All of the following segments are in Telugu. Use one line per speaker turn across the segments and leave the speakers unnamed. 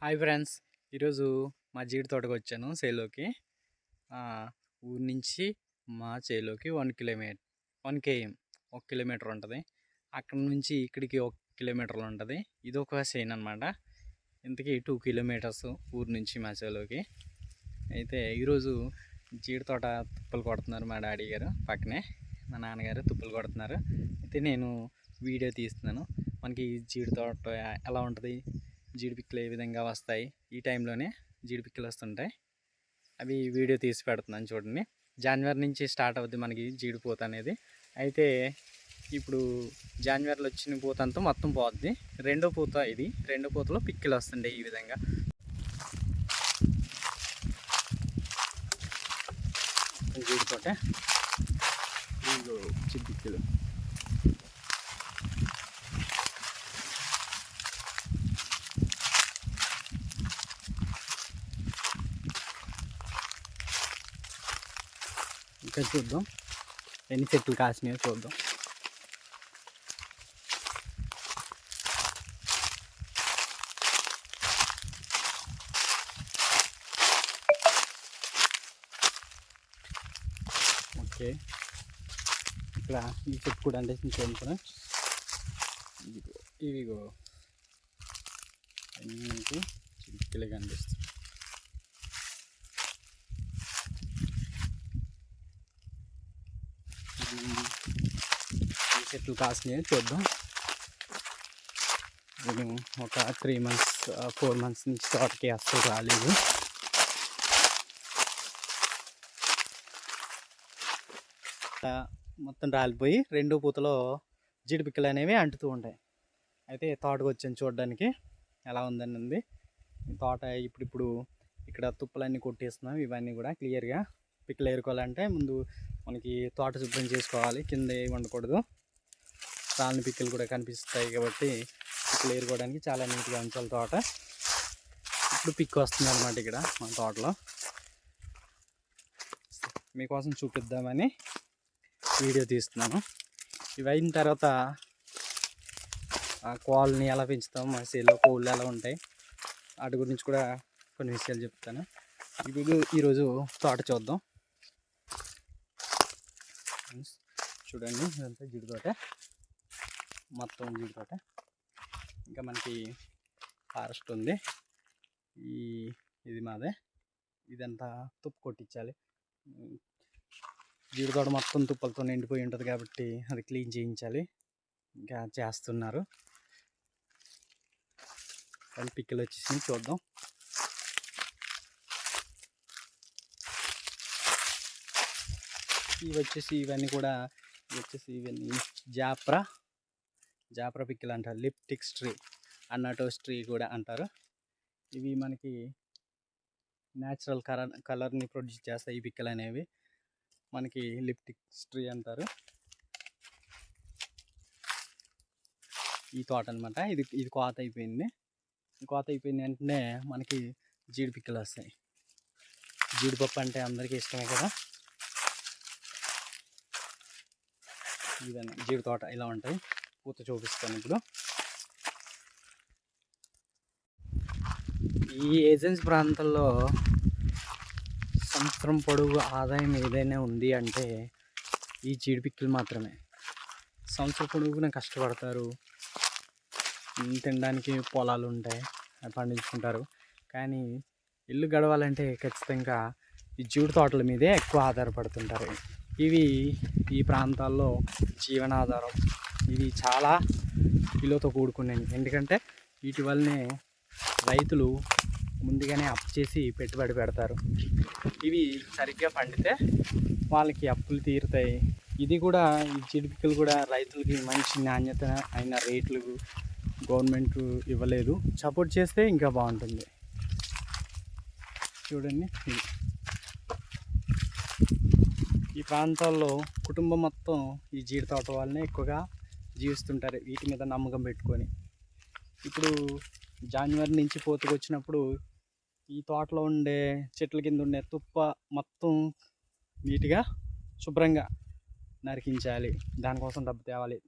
హాయ్ ఫ్రెండ్స్, ఈరోజు మా జీడి తోటకి వచ్చాను సేలోకి. ఊరు నుంచి మా చేలోకి 1 కిలోమీటర్ 1 km 1 కిలోమీటర్ ఉంటుంది. అక్కడ నుంచి ఇక్కడికి 1 కిలోమీటర్లు ఉంటుంది. ఇది ఒక చేను అనమాట. ఇంతకీ 2 కిలోమీటర్స్ ఊరు నుంచి మా చేలోకి. అయితే ఈరోజు జీడి తోట తుప్పలు కొడుతున్నారు మా డాడీ గారు, పక్కనే మా నాన్నగారు తుప్పలు కొడుతున్నారు. అయితే నేను వీడియో తీస్తున్నాను. మనకి జీడి తోట ఎలా ఉంటుంది, జీడి పిక్కలు ఏ విధంగా వస్తాయి, ఈ టైంలోనే జీడి పిక్కలు వస్తుంటాయి. అవి వీడియో తీసి పెడుతున్నాను చూడండి. జనవరి నుంచి స్టార్ట్ అవుద్ది మనకి జీడి పూత అనేది. అయితే ఇప్పుడు జనవరిలో వచ్చిన పూత అంతా మొత్తం పోద్ది. రెండో పూత ఇది. రెండో పూతలో పిక్కలు వస్తుంటాయి ఈ విధంగా. జీడి తోట జీడి పిక్కలు. ఇంకా చూద్దాం ఎన్ని చెట్లు కాసినాయో చూద్దాం. ఓకే, ఇక్కడ ఈ చెట్టు కూడా అంటే చూడండి, ఇవిగో అన్నింటి చిక్కులు కనిపిస్తాయి. ఈ చెట్లు కాసినాయో చూద్దాం. నేను ఒక 3 months 4 months నుంచి తోటకి అస్సలు రాలేదు. మొత్తం రాలిపోయి రెండో పూతలో జీడి పిక్కలు అనేవి అంటుతూ ఉంటాయి. అయితే తోటకు వచ్చాను చూడడానికి ఎలా ఉందని ఉంది. తోట ఇప్పుడు ఇక్కడ తుప్పలన్నీ కొట్టేస్తున్నాం. ఇవన్నీ కూడా క్లియర్గా పిక్కలు ఏరుకోవాలంటే ముందు మనకి తోట శుభ్రం చేసుకోవాలి. కింద ఏమి ఉండకూడదు. రాళ్ళని పిక్కలు కూడా కనిపిస్తాయి కాబట్టి పిక్కలు ఏరుకోవడానికి చాలా నీట్గా ఉంచాలి తోట. ఇప్పుడు పిక్ వస్తుంది అనమాట ఇక్కడ మన తోటలో. మీకోసం చూపిద్దామని వీడియో తీస్తున్నాను. ఇవి అయిన తర్వాత కోళ్ళని ఎలా పెంచుతాం, మా సేలో కోళ్ళు ఎలా ఉంటాయి, వాటి గురించి కూడా కొన్ని విషయాలు చెప్తాను. ఇప్పుడు ఈరోజు తోట చూద్దాం. చూడండి, ఇదంతా జీడి తోట, మొత్తం జీడి తోట. ఇంకా మనకి ఫారెస్ట్ ఉంది. ఇది మాదే. ఇదంతా తుప్పు కొట్టించాలి. జీడి తోట మొత్తం తుప్పలతో నిండిపోయి ఉంటుంది కాబట్టి అది క్లీన్ చేయించాలి. ఇంకా చేస్తున్నారు. కానీ పిక్కలు వచ్చేసి చూద్దాం. ఇవన్నీ జాప్రా పిక్కలు అంటారు. లిప్టిక్స్ ట్రీ, అన్నటోస్ ట్రీ కూడా అంటారు. ఇవి మనకి న్యాచురల్ కలర్ని ప్రొడ్యూస్ చేస్తాయి. ఈ పిక్కలు అనేవి మనకి లిప్టిక్స్ ట్రీ అంటారు. ఈ తోట అనమాట. ఇది కోత అయిపోయింది. కోత అయిపోయిన వెంటనే మనకి జీడి పిక్కలు వస్తాయి. జీడిపప్పు అంటే అందరికీ ఇష్టమే కదా. ఇవన్నీ జీడి తోట ఇలా ఉంటాయి. పూత చూపిస్తాను ఇప్పుడు. ఈ ఏజెన్సీ ప్రాంతాల్లో సంవత్సరం పొడవు ఆదాయం ఏదైనా ఉంది అంటే ఈ జీడి పిక్కలు మాత్రమే. సంవత్సరం పొడవునా కష్టపడతారు. తినడానికి పొలాలు ఉంటాయి, అవి పండించుకుంటారు. కానీ ఇల్లు గడవాలంటే ఖచ్చితంగా ఈ జీడి తోటల మీదే ఎక్కువ ఆధారపడుతుంటారు. ఇవి ఈ ప్రాంతాల్లో జీవనాధారం. ఇవి చాలా విలువతో కూడుకునేవి. ఎందుకంటే వీటి వల్లనే రైతులు ముందుగానే అప్పు చేసి పెట్టుబడి పెడతారు. ఇవి సరిగ్గా పండితే వాళ్ళకి అప్పులు తీరుతాయి. ఇది కూడా, ఈ జీడి పిక్కలు కూడా రైతులకి మంచి నాణ్యత అయిన రేట్లు గవర్నమెంట్ ఇవ్వలేదు. సపోర్ట్ చేస్తే ఇంకా బాగుంటుంది. చూడండి, ఈ ప్రాంతాల్లో కుటుంబం మొత్తం ఈ జీడి తోట వాళ్ళనే ఎక్కువగా జీవిస్తుంటారు, వీటి మీద నమ్మకం పెట్టుకొని. ఇప్పుడు జనవరి నుంచి పూతకు వచ్చినప్పుడు ఈ తోటలో ఉండే చెట్ల కింద ఉండే తుప్ప మొత్తం నీట్గా శుభ్రంగా నరికించాలి. దానికోసం డబ్బు తేవాలి.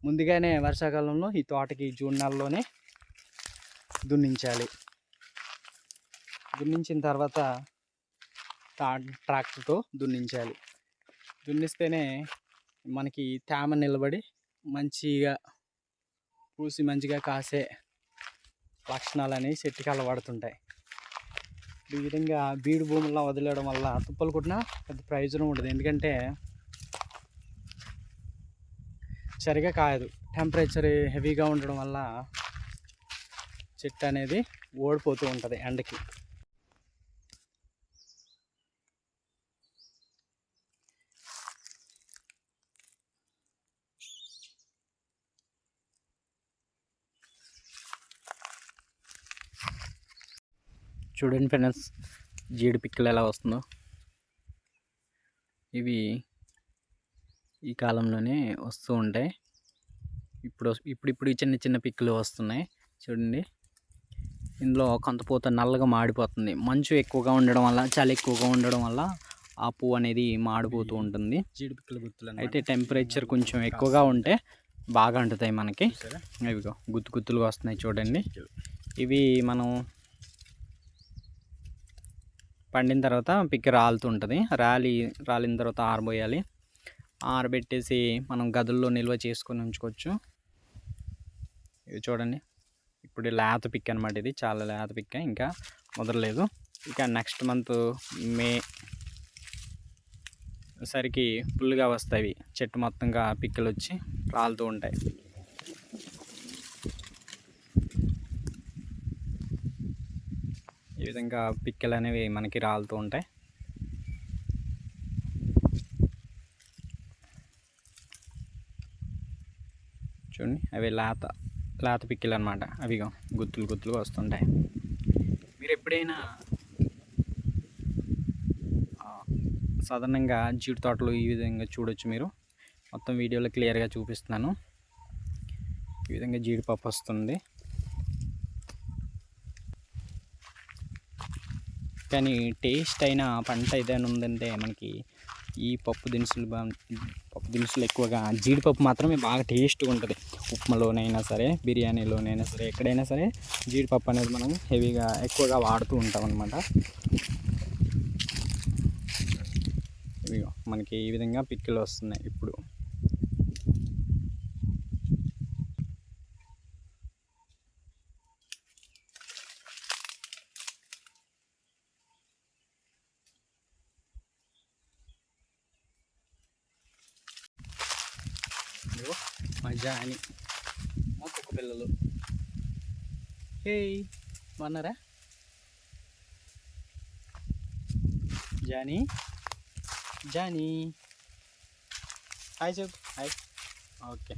ముందుగానే వర్షాకాలంలో ఈ తోటకి జూన్ నెలలోనే దున్నించాలి. దున్నించిన తర్వాత ట్రాక్టర్తో దున్నించాలి. దున్నిస్తేనే మనకి తేమ నిలబడి మంచిగా పూసి మంచిగా కాసే లక్షణాలు అనేవి చెట్టుకి అలవడుతుంటాయి. ఈ విధంగా బీడు భూముల్లో వదిలేయడం వల్ల తుప్పలు కొట్టినా పెద్ద ప్రయోజనం ఉండదు. ఎందుకంటే సరిగా కాయదు. టెంపరేచర్ హెవీగా ఉండడం వల్ల చెట్టు అనేది ఓడిపోతూ ఉంటుంది ఎండకి. చూడండి ఫ్రెండ్స్, జీడి పిక్కలు ఎలా వస్తుందో. ఇవి ఈ కాలంలోనే వస్తూ ఉంటాయి. ఇప్పుడు చిన్న చిన్న పిక్కలు వస్తున్నాయి చూడండి. ఇందులో కొంత పూత నల్లగా మాడిపోతుంది. మంచు ఎక్కువగా ఉండడం వల్ల, చలి ఎక్కువగా ఉండడం వల్ల ఆ పువ్వు అనేది మాడిపోతూ ఉంటుంది. జీడి పిక్కల గుత్తులు అయితే టెంపరేచర్ కొంచెం ఎక్కువగా ఉంటే బాగా అంటుతాయి మనకి. ఇవిగో గుత్తులుగా వస్తున్నాయి చూడండి. ఇవి మనం పండిన తర్వాత పిక్క రాలుతుంటుంది. రాలిన తర్వాత ఆరబోయాలి. ఆరబెట్టేసి మనం గదుల్లో నిల్వ చేసుకొని ఉంచుకోవచ్చు. ఇవి చూడండి, ఇప్పుడు లేత పిక్ అనమాట. ఇది చాలా లేత పిక్క, ఇంకా ముదరలేదు. ఇక నెక్స్ట్ మంత్ మే సరికి ఫుల్గా వస్తాయి. చెట్టు మొత్తంగా పిక్కలు వచ్చి రాలుతూ ఉంటాయి. ఈ విధంగా పిక్కలు అనేవి మనకి రాలుతూ ఉంటాయి. చూడండి, అవి లేత పిక్కలు అనమాట. అవి గుత్తులుగా వస్తుంటాయి. మీరు ఎప్పుడైనా సాధారణంగా జీడి తోటలు ఈ విధంగా చూడొచ్చు. మీరు మొత్తం వీడియోలో క్లియర్గా చూపిస్తున్నాను. ఈ విధంగా జీడిపప్పు వస్తుంది. కానీ టేస్ట్ అయిన పంట ఏదైనా ఉందంటే మనకి ఈ పప్పు దినుసులు ఎక్కువగా జీడిపప్పు మాత్రమే బాగా టేస్ట్గా ఉంటుంది. ఉప్మాలోనైనా సరే, బిర్యానీలోనైనా సరే, ఎక్కడైనా సరే జీడిపప్పు అనేది మనం ఎక్కువగా వాడుతూ ఉంటాం అన్నమాట. మనకి ఈ విధంగా పిక్కలు వస్తున్నాయి ఇప్పుడు. మా జాని, మా కుక్క పిల్లలు. హే బాగున్నారా జానీ? హాయ్ చెప్పు. హాయ్. ఓకే.